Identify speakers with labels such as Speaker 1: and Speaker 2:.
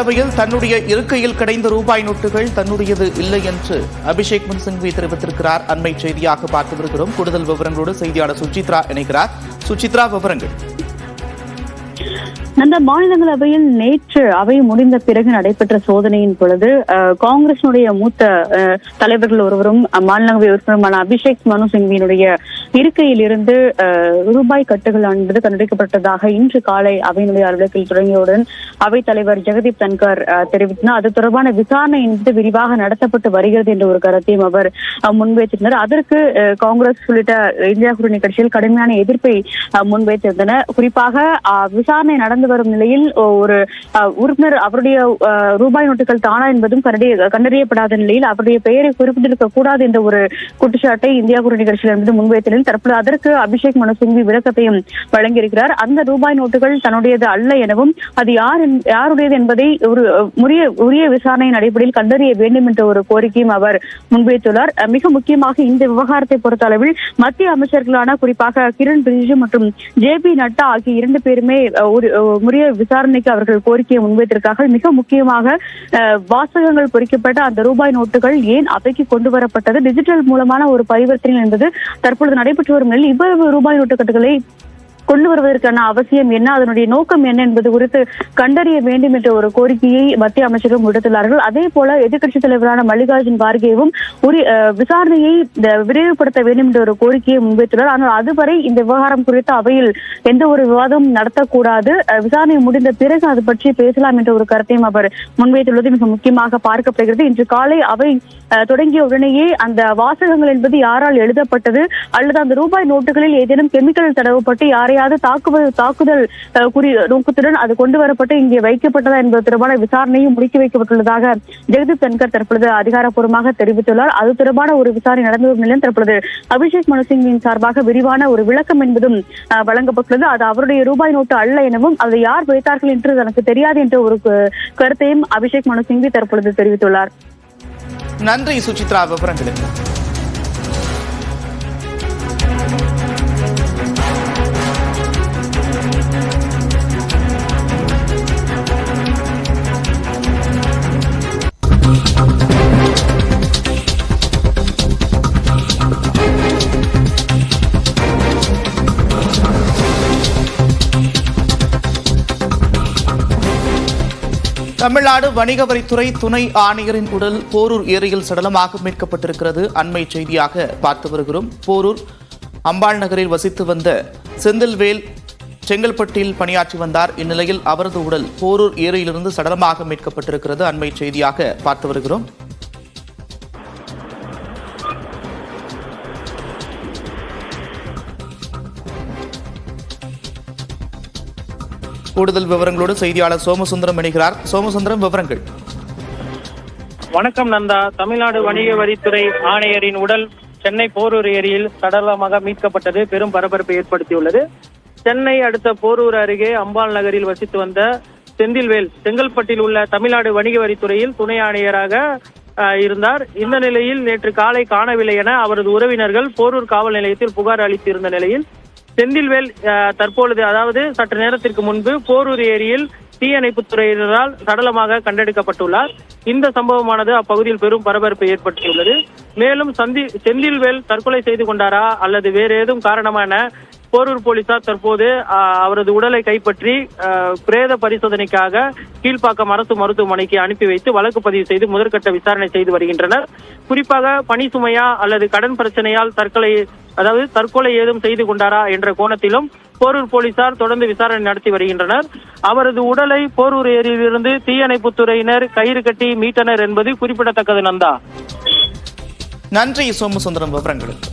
Speaker 1: மாநிலங்களவையில் தன்னுடைய இருக்கையில் கிடைந்த ரூபாய் நோட்டுகள் தன்னுடையது இல்லை என்று அபிஷேக் மனு சிங்வி தெரிவித்திருக்கிறார். அண்மை செய்தியாக பார்த்து வருகிறோம். கூடுதல் விவரங்களோடு செய்தியாளர் சுசித்ரா இணைகிறார். சுசித்ரா, விவரங்கள்.
Speaker 2: அந்த மாநிலங்களவையில் நேற்று அவை முடிந்த பிறகு நடைபெற்ற சோதனையின் பொழுது காங்கிரசினுடைய மூத்த தலைவர்கள் ஒருவரும் மாநிலங்களவை உறுப்பினருமான அபிஷேக் மனு சிங்வியினுடைய இருக்கையில் இருந்து ரூபாய் கட்டுகள் என்பது கண்டுபிடிக்கப்பட்டதாக இன்று காலை அவையினுடைய அலுவலகத்தில் தொடங்கியவுடன் அவைத் தலைவர் ஜெகதீப் தன்கர் தெரிவித்தார். அது தொடர்பான விசாரணை என்பது விரிவாக நடத்தப்பட்டு வருகிறது என்ற ஒரு கருத்தையும் அவர் முன்வைத்திருந்தார். அதற்கு காங்கிரஸ் உள்ளிட்ட இந்தியா கூட்டணி கட்சிகள் கடுமையான எதிர்ப்பை முன்வைத்திருந்தனர். குறிப்பாக விசாரணை நடந்து வரும் நிலையில் ஒரு உறுப்பினர் அவருடைய ரூபாய் நோட்டுகள் தானா என்பதும் கண்டறியப்படாத நிலையில் அவருடைய பெயரை குறிப்பிட்டிருக்க கூடாது என்ற ஒரு குற்றச்சாட்டை இந்தியா கூட்டணி கட்சிகள் என்பது முன்வைத்த தற்போது அதற்கு அபிஷேக் மனு சிங்வி விளக்கத்தையும் வழங்கியிருக்கிறார். அந்த ரூபாய் நோட்டுகள் தன்னுடையது அல்ல எனவும் அது யாருடையது என்பதை ஒரு உரிய விசாரணையின் அடிப்படையில் கண்டறிய வேண்டும் என்ற ஒரு கோரிக்கையும் அவர் முன்வைத்துள்ளார். மிக முக்கியமாக இந்த விவகாரத்தை பொறுத்த அளவில் மத்திய அமைச்சர்களான குறிப்பாக கிரண் ரிஜிஜு மற்றும் ஜே.பி. நட்டா ஆகிய இரண்டு பேருமே உரிய விசாரணைக்கு அவர்கள் கோரிக்கையை முன்வைத்திருக்கிறார்கள். மிக முக்கியமாக வாசகங்கள் பொறிக்கப்பட்ட அந்த ரூபாய் நோட்டுகள் ஏன் அவைக்கு கொண்டு வரப்பட்டது, டிஜிட்டல் மூலமான ஒரு பரிவர்த்தனை என்பது தற்பொழுது நடைபெற்று வரும் நிலையில் இவ்வளவு ரூபாய் நோட்டுக்கட்டுகளை கொண்டு வருவதற்கான அவசியம் என்ன, அதனுடைய நோக்கம் என்ன என்பது குறித்து கண்டறிய வேண்டும் என்ற ஒரு கோரிக்கையை மத்திய அமைச்சர்கள் விடுத்துள்ளார்கள். அதே போல எதிர்க்கட்சித் தலைவரான மல்லிகார்ஜுன் கார்கேவும் விசாரணையை விரைவுபடுத்த வேண்டும் என்ற ஒரு கோரிக்கையை முன்வைத்துள்ளார். ஆனால் அதுவரை இந்த விவகாரம் குறித்து அவையில் எந்த ஒரு விவாதமும் நடத்தக்கூடாது, விசாரணை முடிந்த பிறகு அது பற்றி பேசலாம் என்ற ஒரு கருத்தையும் அவர் முன்வைத்துள்ளது மிக முக்கியமாக பார்க்கப்படுகிறது. இன்று காலை அவை தொடங்கிய உடனேயே அந்த வாசகங்கள் என்பது யாரால் எழுதப்பட்டது அல்லது அந்த ரூபாய் நோட்டுகளில் ஏதேனும் கெமிக்கல் தடவப்பட்டு யாரையாவது தாக்குதல் நோக்கத்துடன் அது கொண்டு வரப்பட்டு இங்கே வைக்கப்பட்டதா என்பது தொடர்பான விசாரணையும் முடுக்கி வைக்கப்பட்டுள்ளதாக ஜெகதீப் தன்கர் தற்பொழுது அதிகாரப்பூர்வமாக தெரிவித்துள்ளார். அது தொடர்பான ஒரு விசாரணை நடந்து வரும் நிலையில் தற்பொழுது அபிஷேக் மனு சிங்வியின் சார்பாக விரிவான ஒரு விளக்கம் என்பதும் வழங்கப்பட்டுள்ளது. அது அவருடைய ரூபாய் நோட்டு அல்ல எனவும் அதை யார் வைத்தார்கள் என்று தனக்கு தெரியாது என்ற ஒரு கருத்தையும் அபிஷேக் மனு சிங்வி தற்பொழுது தெரிவித்துள்ளார்.
Speaker 1: நன்றி சுசித்ரா, விவரங்களுக்கு. தமிழ்நாடு வணிக வரித்துறை துணை ஆணையரின் உடல் போரூர் ஏரியில் சடலமாக மீட்கப்பட்டிருக்கிறது. அண்மை செய்தியாக பார்த்து வருகிறோம். போரூர் அம்பாள் நகரில் வசித்து வந்த செந்தில்வேல் செங்கல்பட்டில் பணியாற்றி வந்தார். இந்நிலையில் அவரது உடல் போரூர் ஏரியிலிருந்து சடலமாக மீட்கப்பட்டிருக்கிறது. அண்மை செய்தியாக பார்த்து வருகிறோம். கூடுதல் விவரங்களோடு செய்தியாளர் சோமசுந்தரம் இணைகிறார். சோமசுந்தரம், விவரங்கள்.
Speaker 3: வணக்கம் நந்தா. தமிழ்நாடு வணிக வரித்துறை ஆணையரின் உடல் சென்னை போரூர் ஏரியில் சடலமாக மீட்கப்பட்டது பெரும் பரபரப்பை ஏற்படுத்தியுள்ளது. சென்னை அடுத்த போரூர் அருகே அம்பாள் நகரில் வசித்து வந்த செந்தில்வேல் செங்கல்பட்டில் உள்ள தமிழ்நாடு வணிக வரித்துறையில் துணை ஆணையராக இருந்தார். இந்த நிலையில் நேற்று காலை காணவில்லை என அவரது உறவினர்கள் போரூர் காவல் நிலையத்தில் புகார் அளித்திருந்த நிலையில் செந்தில்வேல் தற்பொழுது அதாவது சற்று நேரத்திற்கு முன்பு போரூர் ஏரியில் தீயணைப்புத் துறையினரால் சடலமாக கண்டெடுக்கப்பட்டுள்ளார். இந்த சம்பவமானது அப்பகுதியில் பெரும் பரபரப்பை ஏற்படுத்தியுள்ளது. மேலும் செந்தில்வேல் தற்கொலை செய்து கொண்டாரா அல்லது வேறு ஏதும் காரணமான போரூர் போலீசார் தற்போது அவரது உடலை கைப்பற்றி பிரேத பரிசோதனைக்காக கீழ்ப்பாக்கம் அரசு மருத்துவமனைக்கு அனுப்பி வைத்து வழக்கு பதிவு செய்து முதற்கட்ட விசாரணை செய்து வருகின்றனர். குறிப்பாக பணி சுமையா அல்லது கடன் பிரச்சனையால் தற்கொலை ஏதும் செய்து கொண்டாரா என்ற கோணத்திலும் போரூர் போலீசார் தொடர்ந்து விசாரணை நடத்தி வருகின்றனர். அவரது உடலை போரூர் ஏரியிலிருந்து தீயணைப்புத் துறையினர் கயிறு கட்டி மீட்டனர் என்பது குறிப்பிடத்தக்கது. நந்தா,
Speaker 1: நன்றி சோமசுந்தரம், விவரங்களுக்கு.